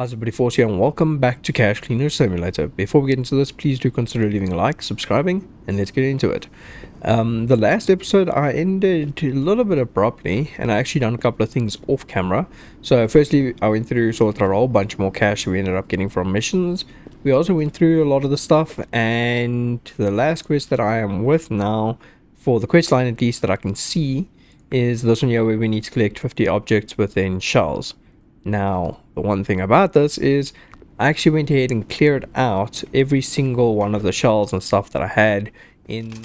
How's everybody, Force here, and welcome back to Cache Cleaner Simulator. Before we get into this, please do consider leaving a like, subscribing, and let's get into it. The last episode I ended a little bit abruptly, and I actually done a couple of things off camera. So firstly, I went through sort of a whole bunch more cash we ended up getting from missions. We also went through a lot of the stuff, and the last quest that I am with now, for the quest line at least that I can see, is this one here where we need to collect 50 objects within shells. Now, the one thing about this is I actually went ahead and cleared out every single one of the shells and stuff that I had in,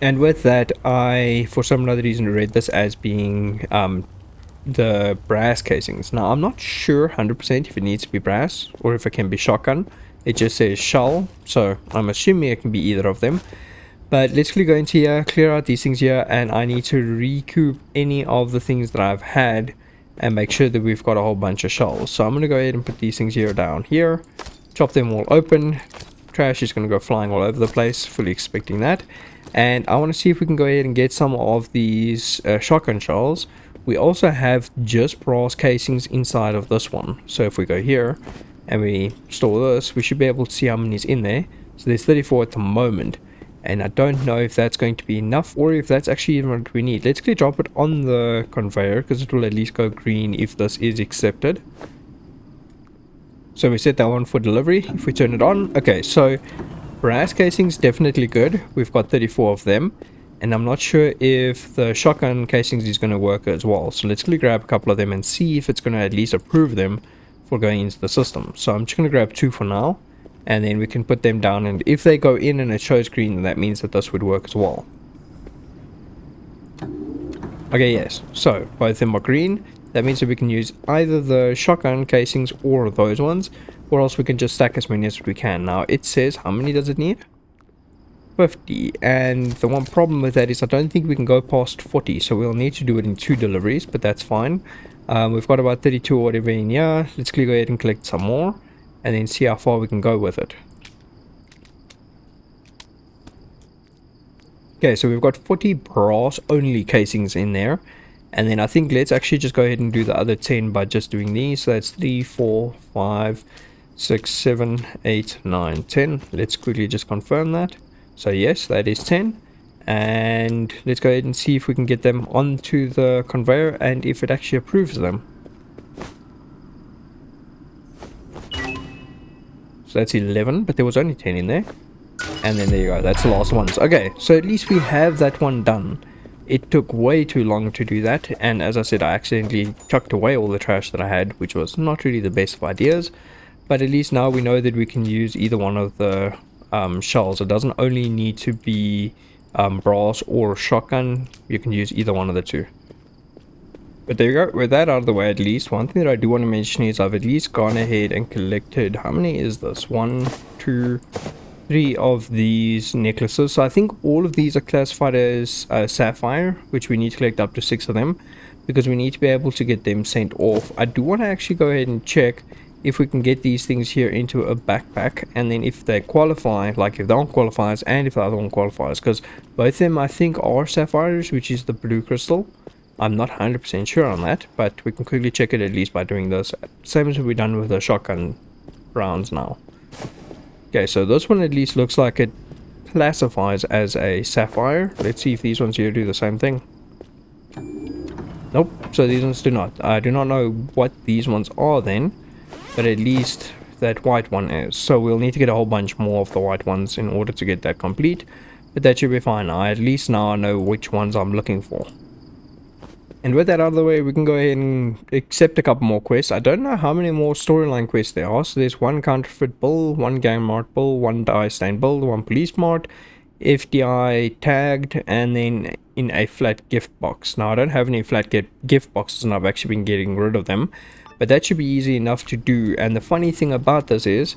and with that I, for some other reason, read this as being the brass casings. Now, I'm not sure 100% if it needs to be brass or if it can be shotgun. It just says shell, so I'm assuming it can be either of them. But let's quickly go into here, clear out these things here, and I need to recoup any of the things that I've had and make sure that we've got a whole bunch of shells. So I'm going to go ahead and put these things here down here, chop them all open. Trash is going to go flying all over the place, fully expecting that. And I want to see if we can go ahead and get some of these shotgun shells. We also have just brass casings inside of this one. So if we go here and we store this, we should be able to see how many is in there. So there's 34 at the moment. And I don't know if that's going to be enough or if that's actually even what we need. Let's quickly drop it on the conveyor because it will at least go green if this is accepted. So we set that one for delivery. If we turn it on, okay, so brass casings definitely good. We've got 34 of them, and I'm not sure if the shotgun casings is going to work as well. So let's quickly grab a couple of them and see if it's going to at least approve them for going into the system. So I'm just going to grab 2 for now. And then we can put them down, and if they go in and it shows green, then that means that this would work as well. Okay, yes, so both of them are green. That means that we can use either the shotgun casings or those ones, or else we can just stack as many as we can. Now it says, how many does it need? 50, and the one problem with that is I don't think we can go past 40, so we'll need to do it in 2 deliveries, but that's fine. We've got about 32 or whatever in here. Let's go ahead and collect some more, and then see how far we can go with it. Okay, so we've got 40 brass only casings in there, and then I think let's actually just go ahead and do the other 10 by just doing these. So that's 3, 4, 5, 6, 7, 8, 9, 10. Let's quickly just confirm that. So yes, that is 10, and let's go ahead and see if we can get them onto the conveyor and if it actually approves them. So that's 11, but there was only 10 in there. And then there you go, that's the last ones. Okay, so at least we have that one done. It took way too long to do that, and as I said, I accidentally chucked away all the trash that I had, which was not really the best of ideas. But at least now we know that we can use either one of the shells. It doesn't only need to be brass or shotgun. You can use either one of the two. But there you go, with that out of the way at least, one thing that I do want to mention is I've at least gone ahead and collected, how many is this? 1, 2, 3 of these necklaces. So I think all of these are classified as sapphire, which we need to collect up to 6 of them, because we need to be able to get them sent off. I do want to actually go ahead and check if we can get these things here into a backpack, and then if they qualify, like if they aren't qualifiers and if the other one qualifies, because both of them I think are sapphires, which is the blue crystal. I'm not 100% sure on that, but we can quickly check it at least by doing this. Same as we've done with the shotgun rounds now. Okay, so this one at least looks like it classifies as a sapphire. Let's see if these ones here do the same thing. Nope, so these ones do not. I do not know what these ones are then, but at least that white one is. So we'll need to get a whole bunch more of the white ones in order to get that complete, but that should be fine. I at least now know which ones I'm looking for. And with that out of the way, we can go ahead and accept a couple more quests. I don't know how many more storyline quests there are. So there's 1 counterfeit bill, 1 gang mart bill, 1 dye stain bill, 1 police mart, FDI tagged, and then in a flat gift box. Now I don't have any flat gift boxes, and I've actually been getting rid of them, but that should be easy enough to do. And the funny thing about this is,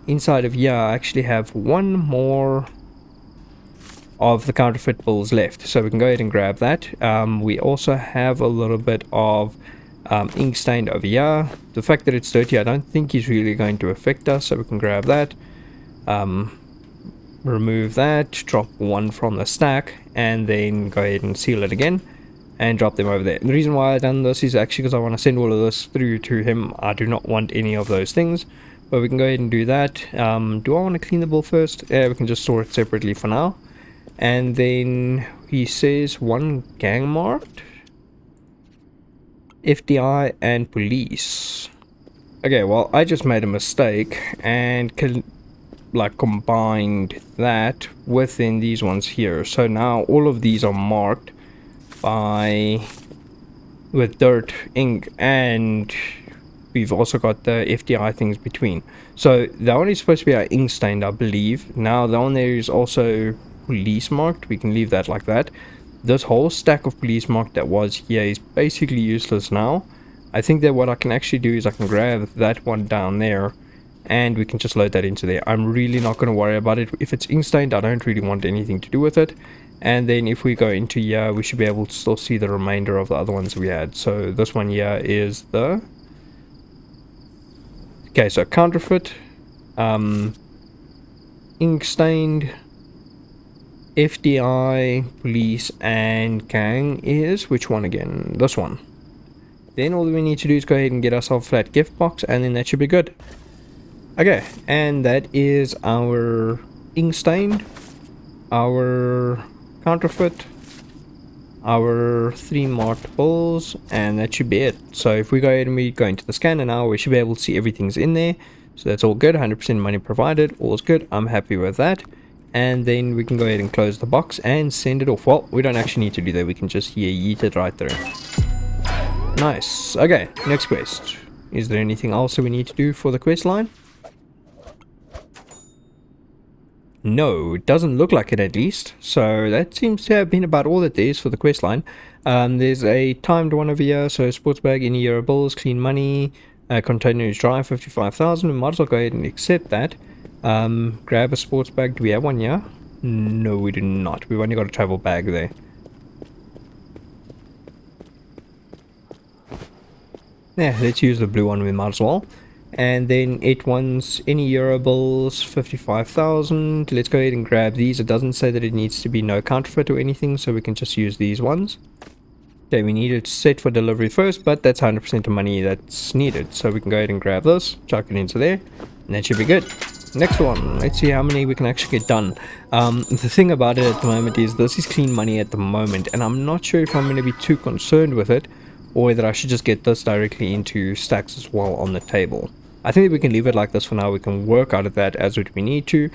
inside of here I actually have 1 more of the counterfeit bills left, so we can go ahead and grab that. We also have a little bit of ink stained over here. The fact that it's dirty I don't think is really going to affect us, so we can grab that, remove that, drop 1 from the stack, and then go ahead and seal it again. and drop them over there. And the reason why I've done this is actually because I want to send all of this through to him. I do not want any of those things, but we can go ahead and do that. Do I want to clean the bill first? Yeah, we can just store it separately for now. And then he says one gang marked, FDI and police. Okay, well, I just made a mistake and combined that within these ones here. So now all of these are marked with dirt ink, and we've also got the FDI things between. So that one is supposed to be our ink stained, I believe. Now the one there is also police marked. We can leave that like that. This whole stack of police marked that was here is basically useless now. I think that what I can actually do is I can grab that one down there and we can just load that into there. I'm really not going to worry about it. If it's ink stained, I don't really want anything to do with it. And then if we go into here, we should be able to still see the remainder of the other ones we had. So this one here is the... Okay, so counterfeit, ink stained, FDI, police, and gang is which one again? This one. Then all we need to do is go ahead and get ourselves a flat gift box, and then that should be good. Okay, and that is our ink stained, our counterfeit, our 3 marked bills, and that should be it. So if we go ahead and we go into the scanner now, we should be able to see everything's in there. So that's all good. 100% money provided, all's good. I'm happy with that. And then we can go ahead and close the box and send it off. Well, we don't actually need to do that. We can just yeet it right through. Nice. Okay, next quest. Is there anything else that we need to do for the quest line? No, it doesn't look like it at least. So that seems to have been about all that there is for the quest line. There's a timed one over here. So sports bag, any euro bills, clean money, container is dry, 55,000. We might as well go ahead and accept that. Grab a sports bag. Do we have one here? No, we do not. We've only got a travel bag there. Yeah, let's use the blue one. We might as well. And then it wants any euro bills, 55,000. Let's go ahead and grab these. It doesn't say that it needs to be no counterfeit or anything, so we can just use these ones. Okay, we need it set for delivery first, but that's 100% of money that's needed. So we can go ahead and grab this, chuck it into there, and that should be good. Next one, let's see how many we can actually get done. The thing about it at the moment is this is clean money at the moment, and I'm not sure if I'm going to be too concerned with it, or whether I should just get this directly into stacks as well on the table. I think that we can leave it like this for now. We can work out of that as we need to,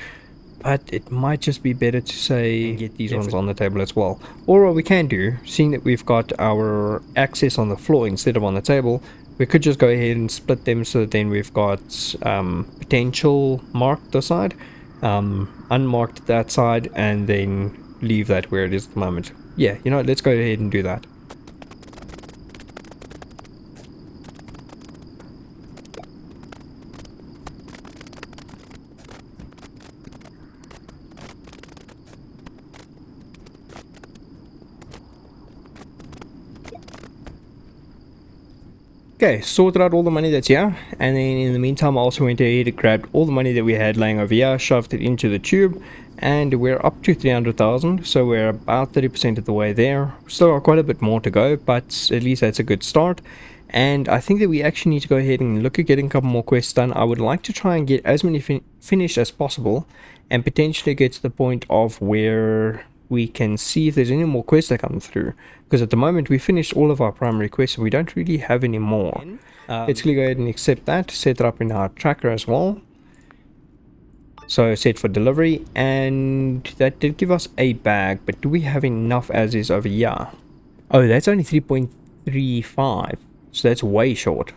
but it might just be better to say get these ones on the table as well. Or what we can do, seeing that we've got our access on the floor instead of on the table, we could just go ahead and split them so that then we've got potential marked this side, unmarked that side, and then leave that where it is at the moment. Yeah, you know, let's go ahead and do that. Okay, sorted out all the money that's here, and then in the meantime I also went ahead and grabbed all the money that we had laying over here, shoved it into the tube, and we're up to 300,000, so we're about 30% of the way there. Still got quite a bit more to go, but at least that's a good start. And I think that we actually need to go ahead and look at getting a couple more quests done. I would like to try and get as many finished as possible, and potentially get to the point of where we can see if there's any more quests that come through, because at the moment we finished all of our primary quests and we don't really have any more. Let's go ahead and accept that, set it up in our tracker as well, so set for delivery, and that did give us a bag, but do we have enough as is over here? Oh, that's only 3.35, so that's way short.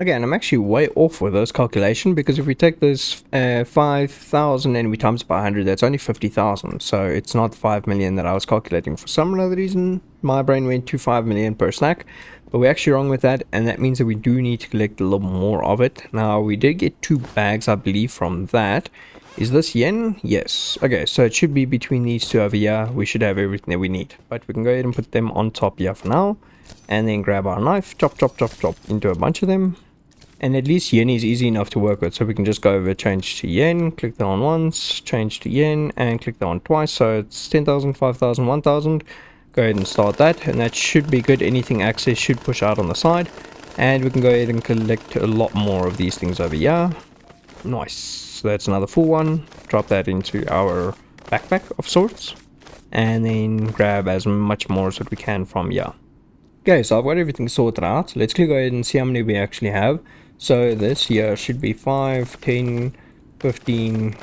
Again, I'm actually way off with this calculation, because if we take this 5,000 and we times it by 100, that's only 50,000. So it's not 5 million that I was calculating. For some other reason, my brain went to 5 million per stack, but we're actually wrong with that, and that means that we do need to collect a little more of it. Now, we did get 2 bags, I believe, from that. Is this yen? Yes. Okay, so it should be between these two over here. We should have everything that we need, but we can go ahead and put them on top here for now, and then grab our knife, chop, chop, chop, chop into a bunch of them. And at least yen is easy enough to work with, so we can just go over, change to yen, click that on once, change to yen, and click that on twice. So it's 10,000, 5,000, 1,000. Go ahead and start that, and that should be good. Anything access should push out on the side, and we can go ahead and collect a lot more of these things over here. Nice. So that's another full one. Drop that into our backpack of sorts, and then grab as much more as what we can from here. Okay, so I've got everything sorted out. Let's go ahead and see how many we actually have. So this here should be 5, 10, 15,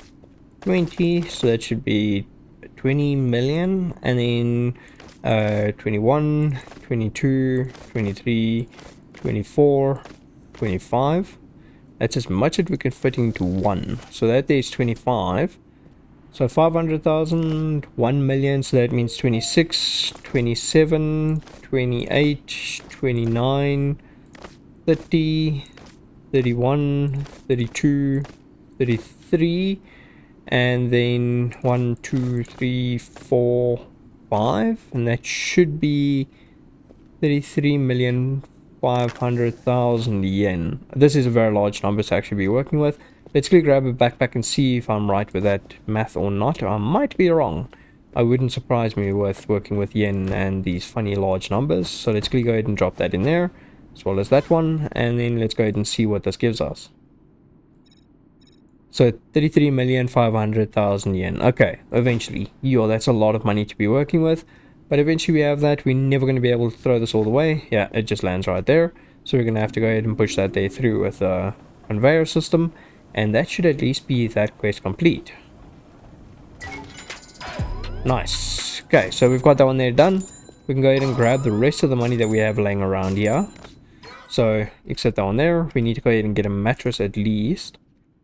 20. So that should be 20 million. And then 21, 22, 23, 24, 25. That's as much as we can fit into one. So that is 25. So 500,000, 1 million, so that means 26, 27, 28, 29, 30, 31, 32, 33, and then 1, 2, 3, 4, 5, and that should be 33,500,000 yen. This is a very large number to actually be working with. Let's go grab a backpack and see if I'm right with that math or not. I might be wrong. I wouldn't surprise me with working with yen and these funny large numbers. So let's go ahead and drop that in there, as well as that one. And then let's go ahead and see what this gives us. So 33,500,000 yen. Okay, eventually. Yo, that's a lot of money to be working with. But eventually we have that. We're never going to be able to throw this all the way. Yeah, it just lands right there. So we're going to have to go ahead and push that there through with a conveyor system. And that should at least be that quest complete. Nice. Okay, so we've got that one there done. We can go ahead and grab the rest of the money that we have laying around here. So, except that one there, we need to go ahead and get a mattress at least.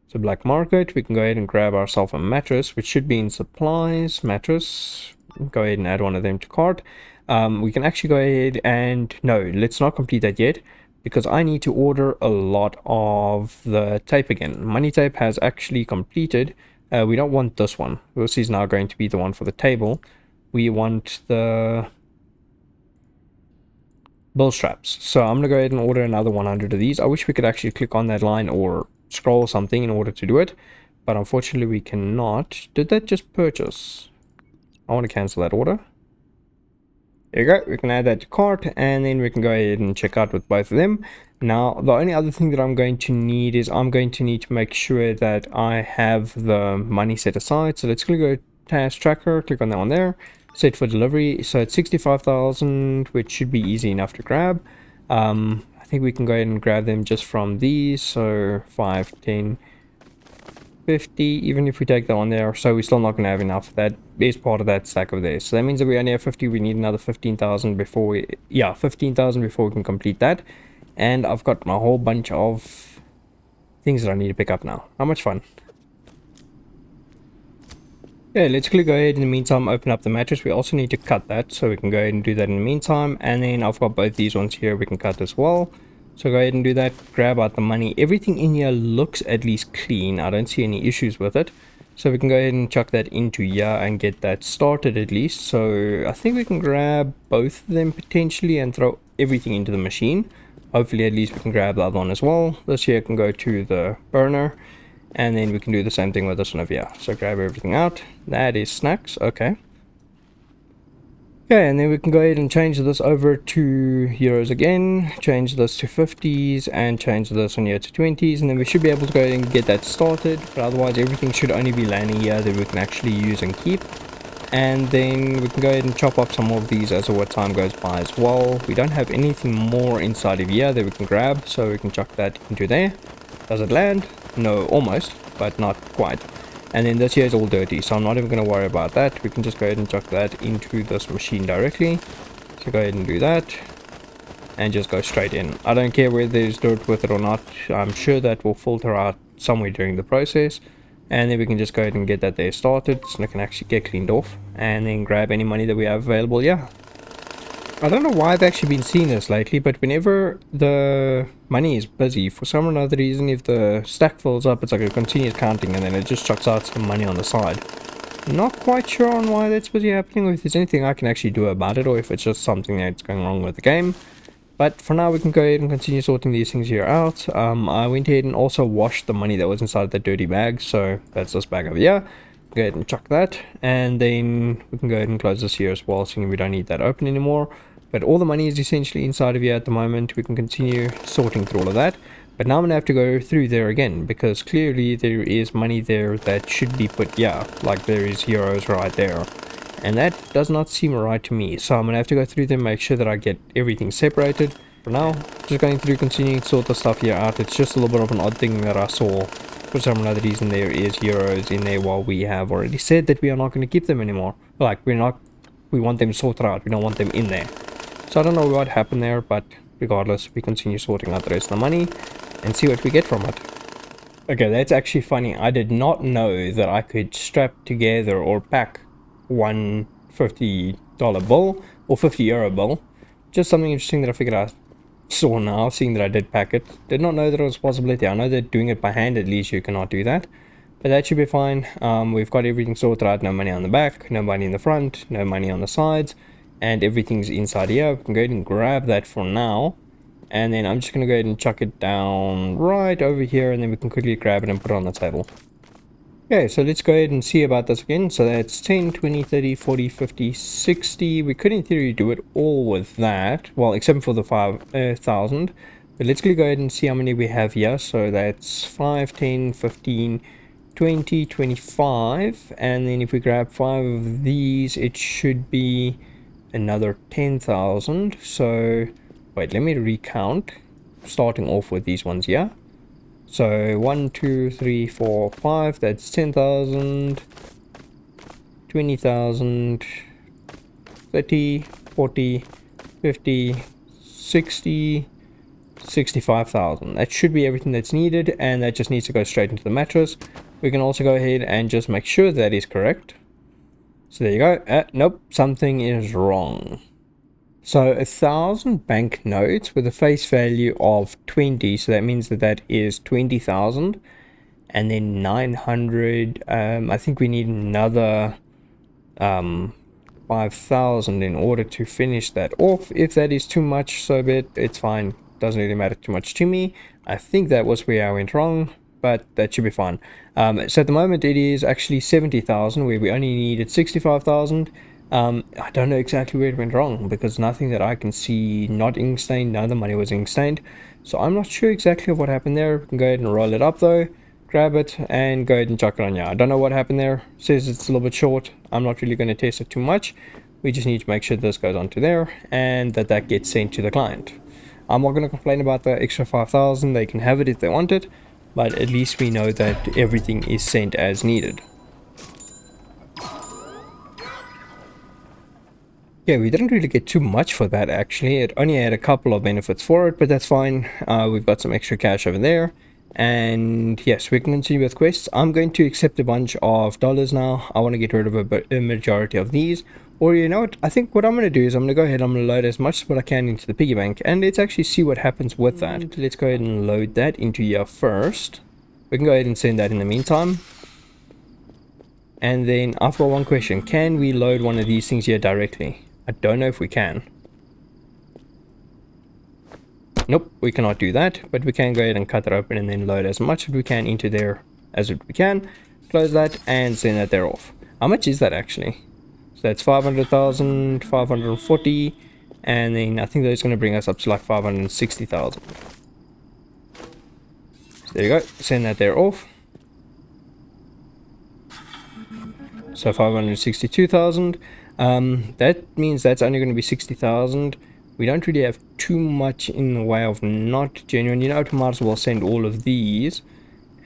So black market, we can go ahead and grab ourselves a mattress, which should be in supplies, mattress. Go ahead and add one of them to cart. We can actually go ahead and, no, let's not complete that yet, because I need to order a lot of the tape again. Money tape has actually completed. We don't want this one. This is now going to be the one for the table. We want the bill straps. So I'm going to go ahead and order another 100 of these. I wish we could actually click on that line or scroll something in order to do it, but unfortunately we cannot. Did that just purchase? I want to cancel that order. There you go, we can add that to cart, and then we can go ahead and check out with both of them. Now, the only other thing that I'm going to need is I'm going to need to make sure that I have the money set aside. So let's go task tracker, click on that one there, set for delivery. So it's 65,000, which should be easy enough to grab. I think we can go ahead and grab them just from these. So 5, 10, 50, even if we take that one there, so we're still not going to have enough. That is part of that stack over there. So that means that we only have 50. We need another 15,000 before we, 15,000 before we can complete that. And I've got a whole bunch of things that I need to pick up now. How much fun. Yeah, let's go ahead in the meantime open up the mattress. We also need to cut that, so we can go ahead and do that in the meantime. And then I've got both these ones here we can cut as well. So go ahead and do that, grab out the money. Everything in here looks at least clean. I don't see any issues with it. So we can go ahead and chuck that into here and get that started at least. So I think we can grab both of them potentially and throw everything into the machine. Hopefully at least we can grab the other one as well. This here can go to the burner. And then we can do the same thing with this one over here. So grab everything out. That is snacks. Okay. Okay, and then we can go ahead and change this over to euros again, change this to 50s, and change this on here to 20s, and then we should be able to go ahead and get that started. But otherwise everything should only be landing here that we can actually use and keep. And then we can go ahead and chop up some more of these as what time goes by as well. We don't have anything more inside of here that we can grab, so we can chuck that into there. Does it land? No, almost, but not quite. And then this here is all dirty, so I'm not even going to worry about that. We can just go ahead and chuck that into this machine directly. So go ahead and do that. And just go straight in. I don't care whether there's dirt with it or not. I'm sure that will filter out somewhere during the process. And then we can just go ahead and get that there started, so it can actually get cleaned off. And then grab any money that we have available, yeah. I don't know why I've actually been seeing this lately, but whenever the money is busy, for some or other reason, if the stack fills up, it's like a continuous counting, and then it just chucks out some money on the side. Not quite sure on why that's busy happening, or if there's anything I can actually do about it, or if it's just something that's going wrong with the game. But for now, we can go ahead and continue sorting these things here out. I went ahead and also washed the money that was inside that dirty bag, so that's this bag over here. Go ahead and chuck that, and then we can go ahead and close this here as well, seeing we don't need that open anymore. But all the money is essentially inside of here at the moment. We can continue sorting through all of that. But now I'm gonna have to go through there again, because clearly there is money there that should be put, yeah, like there is euros right there. And that does not seem right to me. So I'm gonna have to go through them, make sure that I get everything separated. For now, just going through, continuing to sort the stuff here out. It's just a little bit of an odd thing that I saw. For some other reason, there is euros in there, while we have already said that we are not going to keep them anymore. Like, we want them sorted out. We don't want them in there. So I don't know what happened there, but regardless, we continue sorting out the rest of the money and see what we get from it. Okay, that's actually funny. I did not know that I could strap together or pack one $50 bill or €50 bill. Just something interesting that I figured out. Saw now, seeing that I did pack it. Did not know that it was a possibility. I know that doing it by hand, at least you cannot do that, but that should be fine. We've got everything sorted out. No money on the back, no money in the front, no money on the sides, and everything's inside here. We can go ahead and grab that for now, and then I'm just going to go ahead and chuck it down right over here, and then we can quickly grab it and put it on the table. Okay, so let's go ahead and see about this again. So that's 10, 20, 30, 40, 50, 60. We could in theory do it all with that. Well, except for the 5,000. But let's go ahead and see how many we have here. So that's 5, 10, 15, 20, 25. And then if we grab 5 of these, it should be another 10,000. So, wait, let me recount. Starting off with these ones here. So 1, 2, 3, 4, 5, that's 10,000, 20,000, 30, 40, 50, 60, 65,000. That should be everything that's needed, and that just needs to go straight into the mattress. We can also go ahead and just make sure that is correct. So there you go. Nope, something is wrong. So 1,000 banknotes with a face value of 20, so that means that is 20,000, and then 900. I think we need another 5,000 in order to finish that off. If that is too much, so be it. It's fine. Doesn't really matter too much to me. I think that was where I went wrong, but that should be fine. So at the moment it is actually 70,000, where we only needed 65,000. I don't know exactly where it went wrong, because nothing that I can see not ink stained, none of the money was ink stained. So I'm not sure exactly what happened there. We can go ahead and roll it up though, grab it, and go ahead and chuck it on here. I don't know what happened there. It says it's a little bit short. I'm not really going to test it too much. We just need to make sure this goes onto there, and that gets sent to the client. I'm not going to complain about the extra 5,000. They can have it if they want it, but at least we know that everything is sent as needed. Yeah, we didn't really get too much for that actually. It only had a couple of benefits for it, but that's fine. We've got some extra cash over there. And yes, we can continue with quests. I'm going to accept a bunch of dollars now. I want to get rid of a majority of these. Or you know what, I think what I'm going to do is I'm going to go ahead and I'm going to load as much as what I can into the piggy bank. And let's actually see what happens with that. Let's go ahead and load that into here first. We can go ahead and send that in the meantime. And then I've got one question. Can we load one of these things here directly? I don't know if we can. Nope, we cannot do that, but we can go ahead and cut it open and then load as much as we can into there as we can. Close that and send that there off. How much is that actually? So that's 500,000, 540, and then I think that's going to bring us up to like 560,000. So there you go, send that there off. So 562,000. That means that's only going to be 60,000. We don't really have too much in the way of not genuine. You know, we might as well send all of these.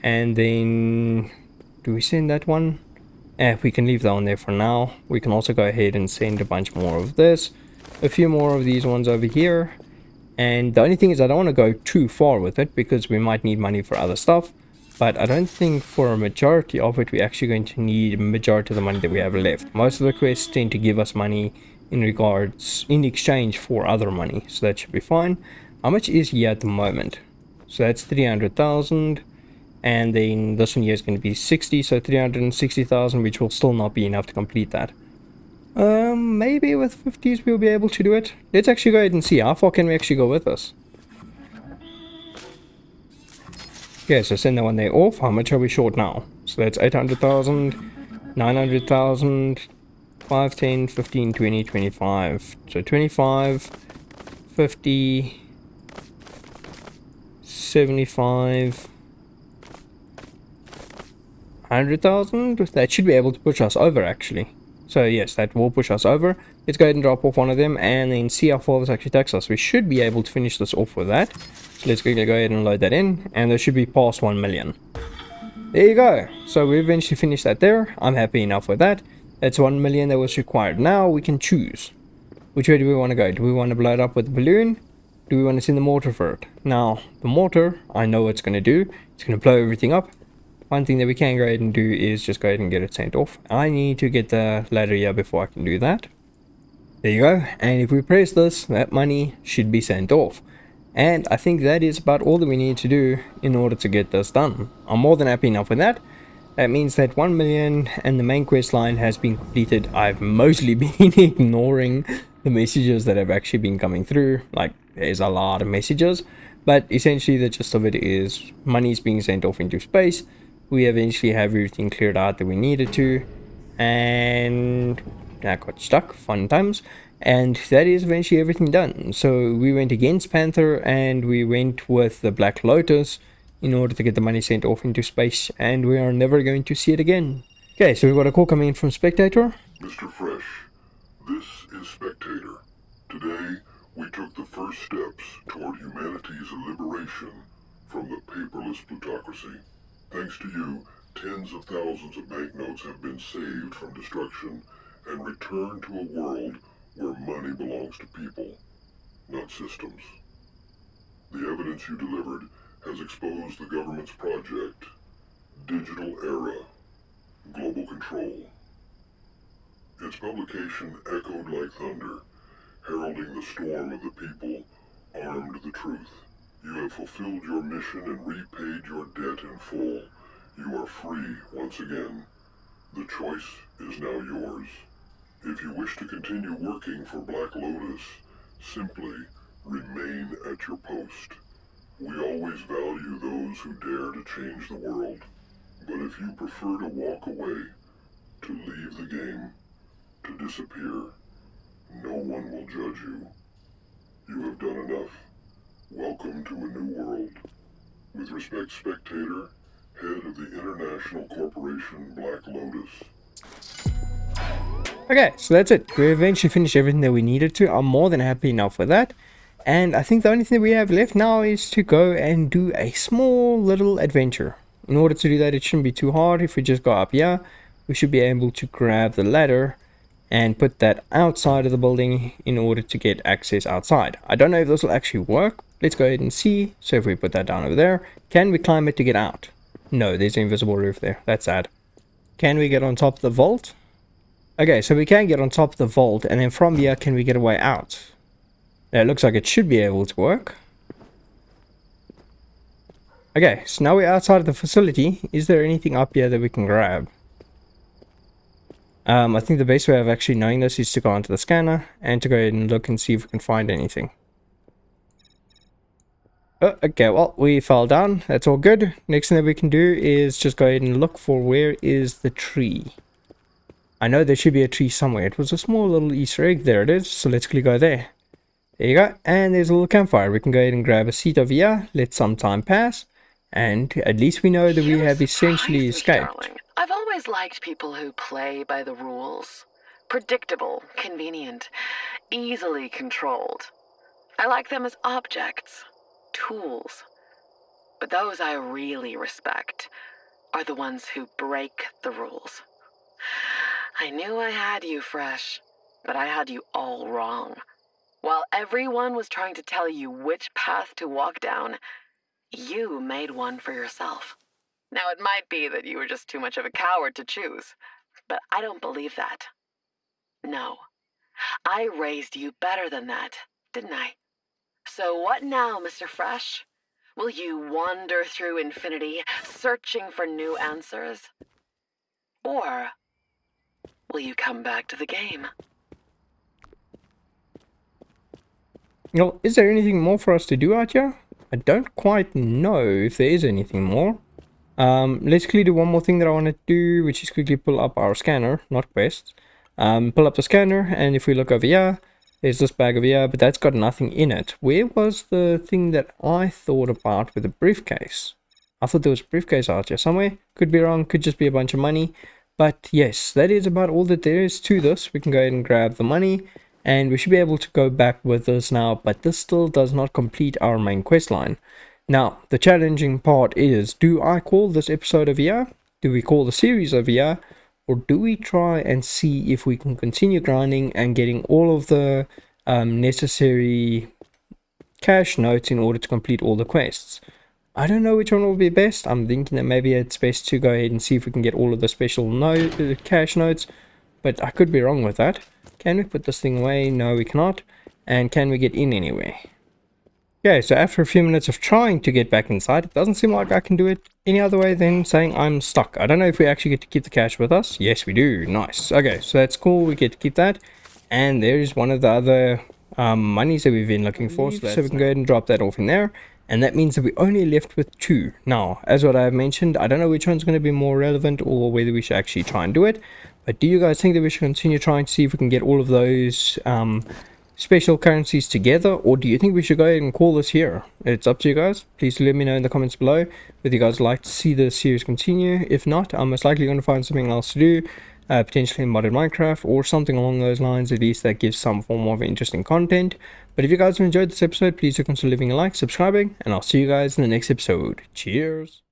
And then, do we send that one? We can leave that one there for now. We can also go ahead and send a bunch more of this. A few more of these ones over here. And the only thing is I don't want to go too far with it, because we might need money for other stuff. But I don't think for a majority of it, we're actually going to need a majority of the money that we have left. Most of the quests tend to give us money in exchange for other money. So that should be fine. How much is here at the moment? So that's 300,000. And then this one here is going to be 60. So 360,000, which will still not be enough to complete that. Maybe with 50s we'll be able to do it. Let's actually go ahead and see. How far can we actually go with this? Okay, so send that one there off. How much are we short now? So that's 800,000. 900,000, 5, 10, 15, 20, 25. So 25, 50, 75, 100,000. That should be able to push us over actually. So yes, that will push us over. Let's go ahead and drop off one of them and then see how far this actually takes us. We should be able to finish this off with that. So let's quickly go ahead and load that in, and there should be past 1 million. There you go. So we eventually finished that there. I'm happy enough with that. That's 1 million that was required. Now we can choose. Which way do we want to go? Do we want to blow it up with the balloon? Do we want to send the mortar for it? Now, the mortar, I know what it's going to do. It's going to blow everything up. One thing that we can go ahead and do is just go ahead and get it sent off. I need to get the ladder here before I can do that. There you go. And if we press this, that money should be sent off. And I think that is about all that we need to do in order to get this done. I'm more than happy enough with that. That means that 1 million and the main quest line has been completed. I've mostly been ignoring the messages that have actually been coming through. Like, there's a lot of messages. But essentially the gist of it is money is being sent off into space. We eventually have everything cleared out that we needed to. And I got stuck. Fun times. And that is eventually everything done. So we went against Panther and we went with the Black Lotus in order to get the money sent off into space, and we are never going to see it again. Okay, so we've got a call coming in from Spectator. Mr. Fresh, this is Spectator. Today, we took the first steps toward humanity's liberation from the paperless plutocracy. Thanks to you, tens of thousands of banknotes have been saved from destruction and returned to a world where money belongs to people, not systems. The evidence you delivered has exposed the government's project, Digital Era, Global Control. Its publication echoed like thunder, heralding the storm of the people armed the truth. You have fulfilled your mission and repaid your debt in full. You are free once again. The choice is now yours. If you wish to continue working for Black Lotus, simply remain at your post. We always value those who dare to change the world. But if you prefer to walk away, to leave the game, to disappear, no one will judge you. You have done enough. Welcome to a new world. With respect, Spectator, head of the international corporation Black Lotus. Okay, so that's it. We eventually finished everything that we needed to. I'm more than happy enough with that. And I think the only thing that we have left now is to go and do a small little adventure. In order to do that, it shouldn't be too hard. If we just go up here, we should be able to grab the ladder and put that outside of the building in order to get access outside. I don't know if this will actually work. Let's go ahead and see. So if we put that down over there, can we climb it to get out? No, there's an invisible roof there. That's sad. Can we get on top of the vault? Okay, so we can get on top of the vault, and then from here, can we get a way out? It looks like it should be able to work. Okay, so now we're outside of the facility. Is there anything up here that we can grab? I think the best way of actually knowing this is to go onto the scanner and to go ahead and look and see if we can find anything. Oh, okay, well, we fell down. That's all good. Next thing that we can do is just go ahead and look for where is the tree. I know there should be a tree somewhere. It was a small little Easter egg. There it is. So let's quickly go there. There you go. And there's a little campfire. We can go ahead and grab a seat over here. Let some time pass. And at least we know that we have essentially escaped. Darling. I've always liked people who play by the rules. Predictable, convenient, easily controlled. I like them as objects, tools. But those I really respect are the ones who break the rules. I knew I had you, Fresh, but I had you all wrong. While everyone was trying to tell you which path to walk down, you made one for yourself. Now, it might be that you were just too much of a coward to choose, but I don't believe that. No, I raised you better than that, didn't I? So what now, Mr. Fresh? Will you wander through infinity, searching for new answers? Or will you come back to the game? Well, is there anything more for us to do out here? I don't quite know if there is anything more. Let's quickly do one more thing that I want to do, which is quickly pull up our scanner, not quest. Pull up the scanner, and if we look over here, there's this bag over here, but that's got nothing in it. Where was the thing that I thought about with the briefcase? I thought there was a briefcase out here somewhere. Could be wrong, could just be a bunch of money. But yes, that is about all that there is to this. We can go ahead and grab the money, and we should be able to go back with this now, but this still does not complete our main quest line. Now, the challenging part is, do I call this episode over here? Do we call the series over here? Or do we try and see if we can continue grinding and getting all of the necessary cash notes in order to complete all the quests? I don't know which one will be best. I'm thinking that maybe it's best to go ahead and see if we can get all of the special cash notes, but I could be wrong with that. Can we put this thing away? No, we cannot. And can we get in anyway? Okay, so after a few minutes of trying to get back inside, it doesn't seem like I can do it any other way than saying I'm stuck. I don't know if we actually get to keep the cash with us. Yes, we do. Nice. Okay, so that's cool. We get to keep that. And there's one of the other monies that we've been looking for. So we can go ahead and drop that off in there. And that means that we're only left with 2. Now, as what I've mentioned, I don't know which one's going to be more relevant or whether we should actually try and do it. But do you guys think that we should continue trying to see if we can get all of those special currencies together, or do you think we should go ahead and call this here? It's up to you guys. Please let me know in the comments below whether you guys like to see the series continue. If not, I'm most likely going to find something else to do, potentially in modded Minecraft or something along those lines, at least that gives some form of interesting content. But if you guys have enjoyed this episode, please do consider leaving a like, subscribing, and I'll see you guys in the next episode. Cheers!